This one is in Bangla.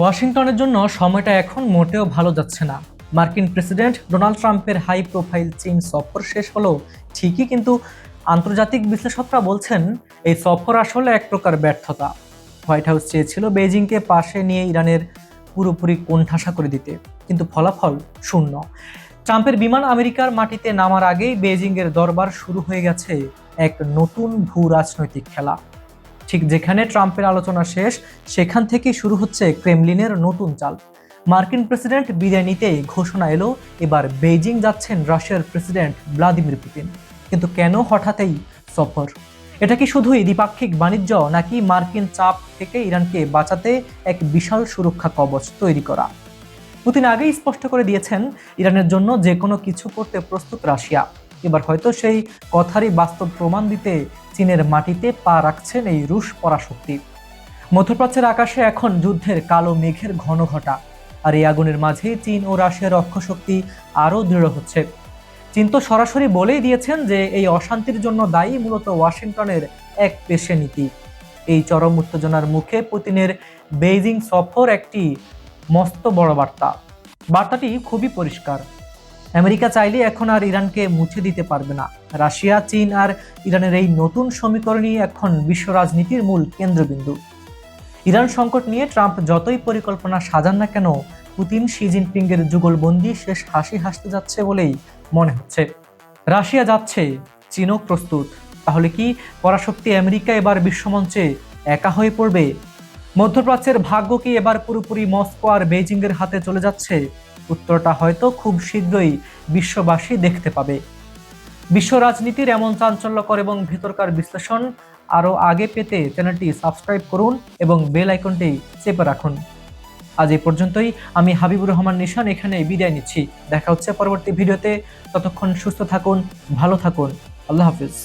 ওয়াশিংটনের জন্য সময়টা এখন মোটেও ভালো যাচ্ছে না। মার্কিন প্রেসিডেন্ট ডোনাল্ড ট্রাম্পের হাই প্রোফাইল চীন সফর শেষ হলো ঠিকই, কিন্তু আন্তর্জাতিক বিশ্লেষকরা বলছেন এই সফর আসলে এক প্রকার ব্যর্থতা। হোয়াইট হাউস চেয়েছিল বেইজিংকে পাশে নিয়ে ইরানের পুরোপুরি কোণঠাসা করে দিতে, কিন্তু ফলাফল শূন্য। ট্রাম্পের বিমান আমেরিকার মাটিতে নামার আগেই বেইজিংয়ের দরবার শুরু হয়ে গেছে এক নতুন ভূ রাজনৈতিক খেলা। ঠিক যেখানে ট্রাম্পের আলোচনা শেষ, সেখান থেকেই শুরু হচ্ছে ক্রেমলিনের নতুন চাল। মার্কিন প্রেসিডেন্ট বিদায় নিতেই ঘোষণা এলো এবার বেইজিং যাচ্ছেন রাশিয়ার প্রেসিডেন্ট ভ্লাদিমির পুতিন। কিন্তু কেন হঠাৎ এই সফর? এটা কি শুধুই দ্বিপাক্ষিক বাণিজ্য, নাকি মার্কিন চাপ থেকে ইরানকে বাঁচাতে এক বিশাল সুরক্ষা কবচ তৈরি করা? পুতিন আগেই স্পষ্ট করে দিয়েছেন ইরানের জন্য যে কোনো কিছু করতে প্রস্তুত রাশিয়া। এবার হয়তো সেই কথারই বাস্তব প্রমাণ দিতে চীনের মাটিতে পা রাখছেন এই রুশ পরাশক্তি। মধ্যপ্রাচ্যের আকাশে এখন যুদ্ধের কালো মেঘের ঘন ঘটা, আর এই আগুনের মাঝেই চীন ও রাশিয়ার অক্ষশক্তি আরও দৃঢ় হচ্ছে। চীন তো সরাসরি বলেই দিয়েছেন যে এই অশান্তির জন্য দায়ী মূলত ওয়াশিংটনের এক পেশে নীতি। এই চরম উত্তেজনার মুখে পুতিনের বেইজিং সফর একটি মস্ত বড় বার্তা। বার্তাটি খুবই পরিষ্কার। আমেরিকা চাইলে এখন আর ইরানকে মুছে দিতে পারবে না। রাশিয়া, চীন আর ইরানের এই নতুন সমীকরণই এখন বিশ্ব রাজনীতির মূল কেন্দ্রবিন্দু। ইরান সংকট নিয়ে ট্রাম্প যতই পরিকল্পনা সাজান না কেন, পুতিন শি জিনপিং এর যুগলবন্দি শেষ হাসি হাসতে যাচ্ছে বলেই মনে হচ্ছে। রাশিয়া যাচ্ছে, চীনও প্রস্তুত। তাহলে কি পরাশক্তি আমেরিকা এবার বিশ্বমঞ্চে একা হয়ে পড়বে? মধ্যপ্রাচ্যের ভাগ্য কি এবার পুরোপুরি মস্কো আর বেইজিং এর হাতে চলে যাচ্ছে? উত্তরটা হয়তো খুব শীঘ্রই বিশ্ববাসী দেখতে পাবে। বিশ্ব রাজনীতির এমন চাঞ্চল্যকর এবং ভেতরকার বিশ্লেষণ আরও আগে পেতে চ্যানেলটি সাবস্ক্রাইব করুন এবং বেল আইকনটি চেপে রাখুন। আজ এই পর্যন্তই। আমি হাবিবুর রহমান নিশান এখানে বিদায় নিচ্ছি। দেখা হচ্ছে পরবর্তী ভিডিওতে। ততক্ষণ সুস্থ থাকুন, ভালো থাকুন। আল্লাহ হাফিজ।